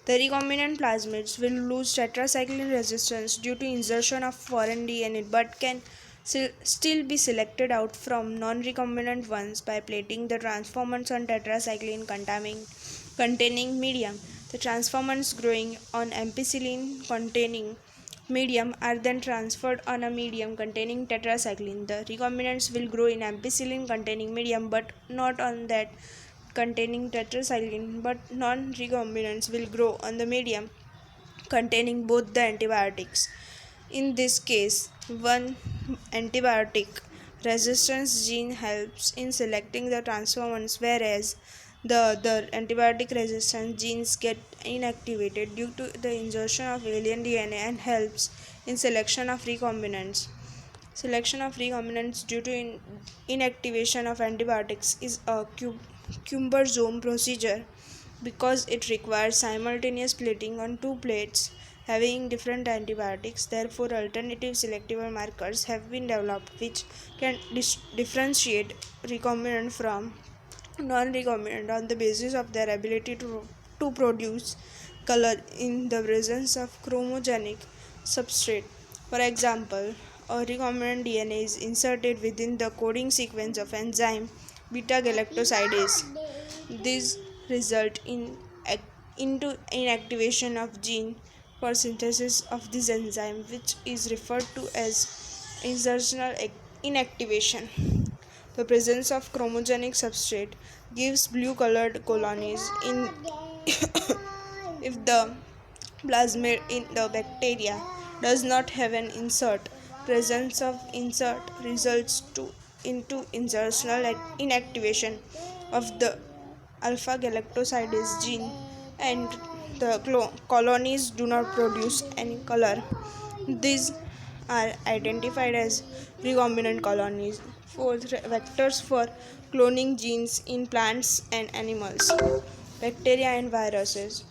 The recombinant plasmids will lose tetracycline resistance due to insertion of foreign DNA but can still be selected out from non-recombinant ones by plating the transformants on tetracycline containing medium. The transformants growing on ampicillin containing medium are then transferred on a medium containing tetracycline. The recombinants will grow in ampicillin containing medium but not on that containing tetracycline, but non-recombinants will grow on the medium containing both the antibiotics. In this case, one antibiotic resistance gene helps in selecting the transformants, whereas the other antibiotic resistance genes get inactivated due to the insertion of alien DNA and helps in selection of recombinants. Selection of recombinants due to inactivation of antibiotics is a cumbersome procedure because it requires simultaneous plating on two plates having different antibiotics. Therefore, alternative selective markers have been developed which can differentiate recombinant from non-recombinant on the basis of their ability to produce color in the presence of chromogenic substrate. For example, a recombinant DNA is inserted within the coding sequence of enzyme beta galactosidase. This result in into inactivation of gene for synthesis of this enzyme, which is referred to as insertional inactivation. The presence of chromogenic substrate gives blue colored colonies in if the plasmid in the bacteria does not have an insert. Presence of insert results into insertional inactivation of the alpha galactosidase gene, and the colonies do not produce any color. These are identified as recombinant colonies. Fourth, vectors for cloning genes in plants and animals. Bacteria and viruses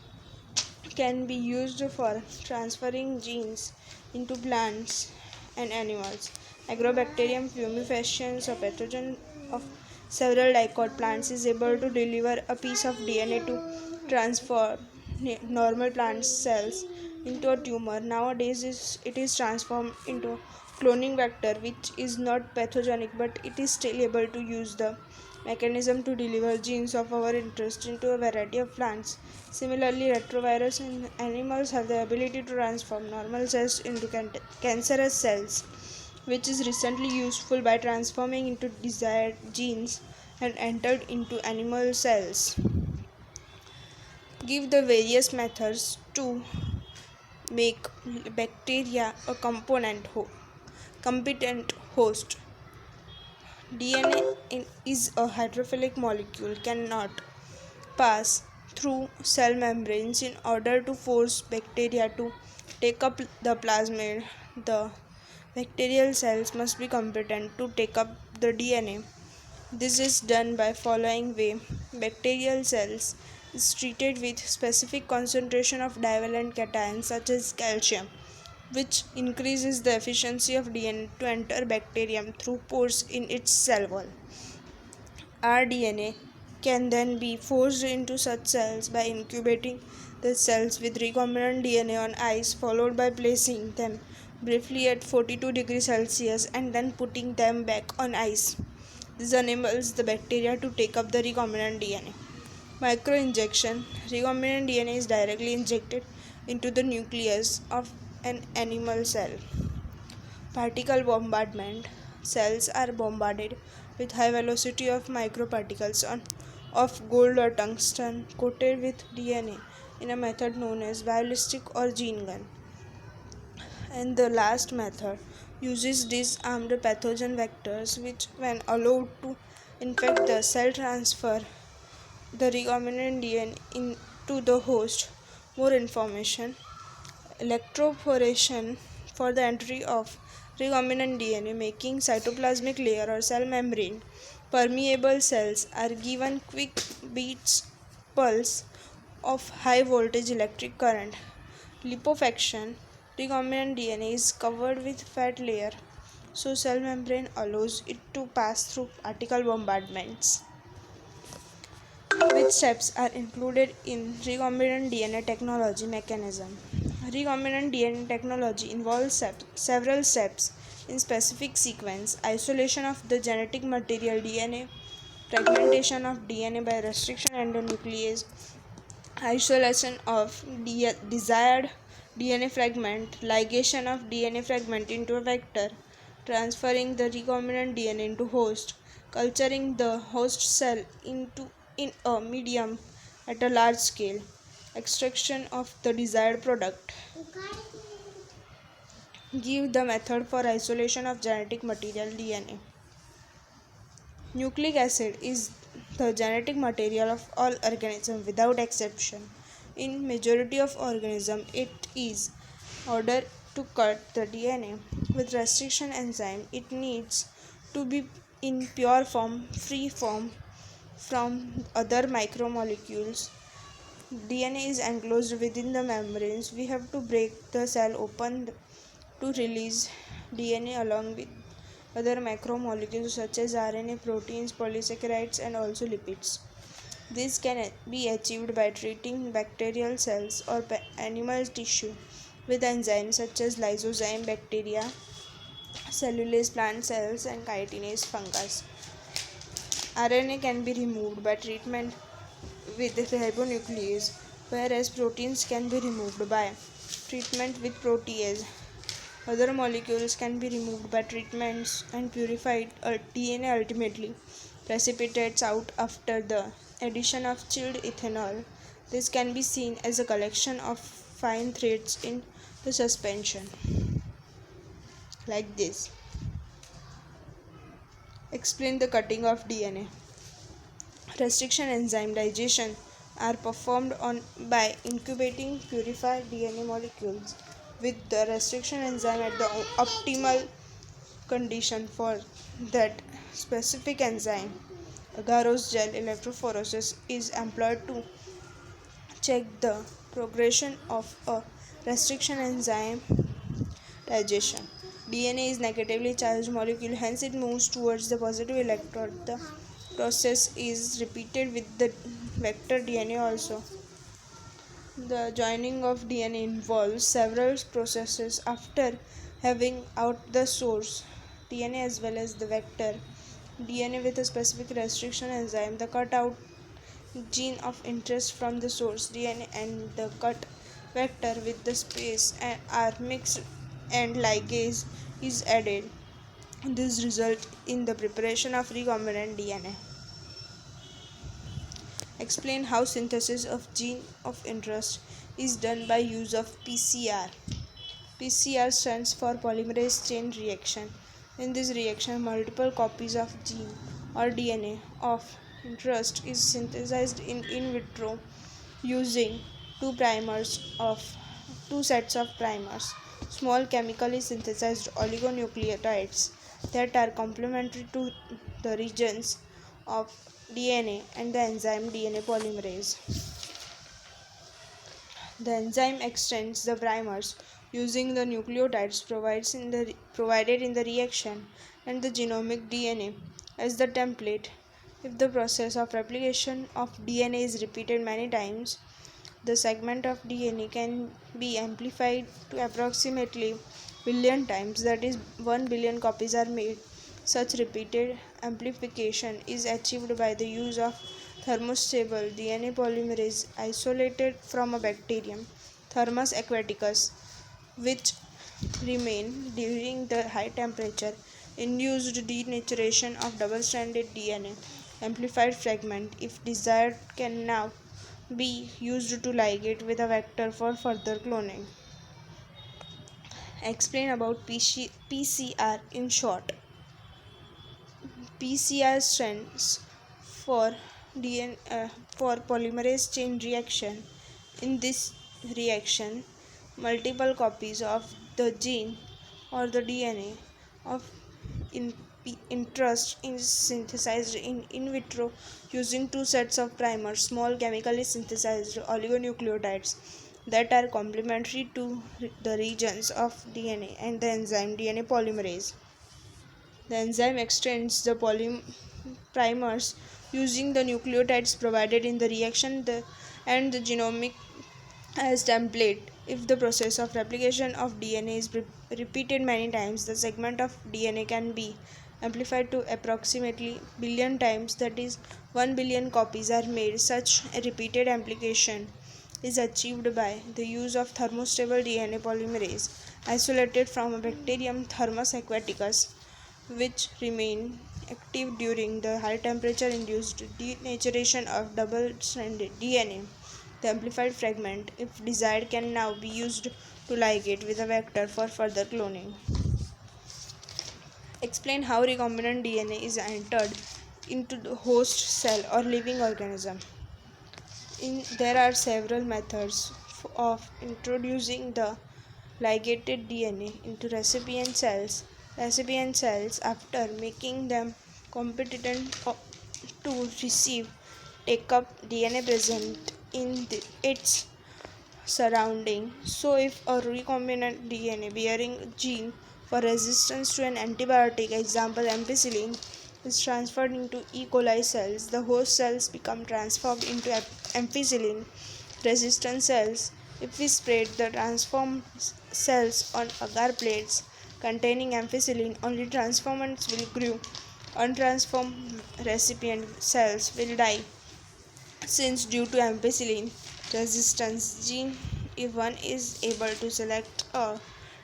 can be used for transferring genes into plants and animals. Agrobacterium fumifaciens, a pathogen of several dicot plants, is able to deliver a piece of DNA to transform normal plant cells into a tumor. Nowadays, it is transformed into cloning vector, which is not pathogenic, but it is still able to use the mechanism to deliver genes of our interest into a variety of plants. Similarly, retrovirus in animals have the ability to transform normal cells into cancerous cells, which is recently useful by transforming into desired genes and entered into animal cells. Give the various methods to make bacteria a competent host. DNA is a hydrophilic molecule, cannot pass through cell membranes. In order to force bacteria to take up the plasmid, the bacterial cells must be competent to take up the DNA. This is done by following way. Bacterial cells is treated with specific concentration of divalent cations such as calcium, which increases the efficiency of DNA to enter bacterium through pores in its cell wall. Our DNA can then be forced into such cells by incubating the cells with recombinant DNA on ice, followed by placing them briefly at 42 degrees Celsius and then putting them back on ice. This enables the bacteria to take up the recombinant DNA. Microinjection. Recombinant DNA is directly injected into the nucleus of an animal cell. Particle bombardment. Cells are bombarded with high velocity of microparticles of gold or tungsten coated with DNA in a method known as ballistic or gene gun. And the last method uses disarmed pathogen vectors, which, when allowed to infect the cell, transfer the recombinant DNA into the host. More information. Electroporation for the entry of recombinant DNA, making cytoplasmic layer or cell membrane permeable. Cells are given quick beats pulse of high voltage electric current. Lipofaction. Recombinant DNA is covered with fat layer, so cell membrane allows it to pass through particle bombardments. Which steps are included in recombinant DNA technology mechanism? Recombinant DNA technology involves several steps in specific sequence: isolation of the genetic material DNA, fragmentation of DNA by restriction endonuclease, isolation of desired DNA fragment, ligation of DNA fragment into a vector, transferring the recombinant DNA into host, culturing the host cell in a medium at a large scale, extraction of the desired product. Give the method for isolation of genetic material DNA. Nucleic acid is the genetic material of all organisms without exception. In majority of organisms, it is ordered to cut the DNA with restriction enzyme. It needs to be in pure form, free form from other micromolecules. DNA is enclosed within the membranes. We have to break the cell open to release DNA along with other macromolecules such as RNA, proteins, polysaccharides, and also lipids. This can be achieved by treating bacterial cells or animal tissue with enzymes such as lysozyme bacteria, cellulase plant cells, and chitinase fungus. RNA can be removed by treatment with ribonuclease, whereas proteins can be removed by treatment with protease. Other molecules can be removed by treatments and purified. DNA ultimately precipitates out after the addition of chilled ethanol. This can be seen as a collection of fine threads in the suspension, like this. Explain the cutting of DNA. Restriction enzyme digestion are performed by incubating purified DNA molecules with the restriction enzyme at the optimal condition for that specific enzyme. Agarose gel electrophoresis is employed to check the progression of a restriction enzyme digestion. DNA is negatively charged molecule, hence it moves towards the positive electrode. The process is repeated with the vector DNA also. The joining of DNA involves several processes after having out the source DNA as well as the vector DNA with a specific restriction enzyme. The cut out gene of interest from the source DNA and the cut vector with the space are mixed and ligase is added. This results in the preparation of recombinant DNA. Explain how synthesis of gene of interest is done by use of PCR. PCR stands for polymerase chain reaction. In this reaction, multiple copies of gene or DNA of interest is synthesized in vitro using two sets of primers, small chemically synthesized oligonucleotides that are complementary to the regions of DNA and the enzyme DNA polymerase. The enzyme extends the primers using the nucleotides provided in the reaction and the genomic DNA as the template. If the process of replication of DNA is repeated many times, the segment of DNA can be amplified to approximately billion times, that is 1 billion copies are made. Such repeated amplification is achieved by the use of thermostable DNA polymerase isolated from a bacterium, Thermus aquaticus, which remain during the high temperature induced denaturation of double-stranded DNA amplified fragment, if desired, can now be used to ligate with a vector for further cloning. Explain about PCR in short. PCR stands for for polymerase chain reaction. In this reaction, multiple copies of the gene or the DNA of interest is synthesized in vitro using two sets of primers, small chemically synthesized oligonucleotides that are complementary to the regions of DNA and the enzyme DNA polymerase. The enzyme extends the primers using the nucleotides provided in the reaction and the genomic as template. If the process of replication of DNA is repeated many times, the segment of DNA can be amplified to approximately billion times, that is 1 billion copies are made. Such a repeated amplification is achieved by the use of thermostable DNA polymerase isolated from a bacterium Thermus aquaticus, which remain active during the high temperature induced denaturation of double stranded DNA. The amplified fragment, if desired, can now be used to ligate with a vector for further cloning. Explain how recombinant DNA is entered into the host cell or living organism. There are several methods of introducing the ligated DNA into recipient cells. Recipient cells, after making them competent to receive, take up DNA present in its surrounding. So, if a recombinant DNA bearing gene for resistance to an antibiotic, example ampicillin, is transferred into E. coli cells, the host cells become transformed into ampicillin resistant cells. If we spread the transformed cells on agar plates containing ampicillin, only transformants will grow. Untransformed recipient cells will die, since due to ampicillin resistance gene, if one is able to select a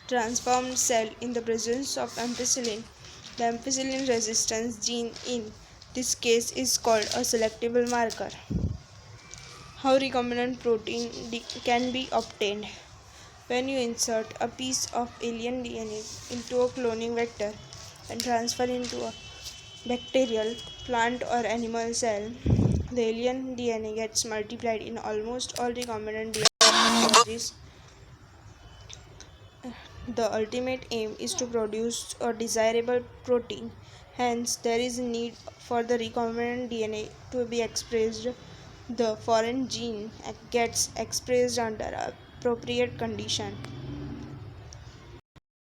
transformed cell in the presence of ampicillin, the ampicillin resistance gene in this case is called a selectable marker. How recombinant protein can be obtained? When you insert a piece of alien DNA into a cloning vector and transfer into a bacterial, plant, or animal cell, the alien DNA gets multiplied. In almost all recombinant DNA technologies, the ultimate aim is to produce a desirable protein. Hence, there is a need for the recombinant DNA to be expressed. The foreign gene gets expressed under appropriate condition.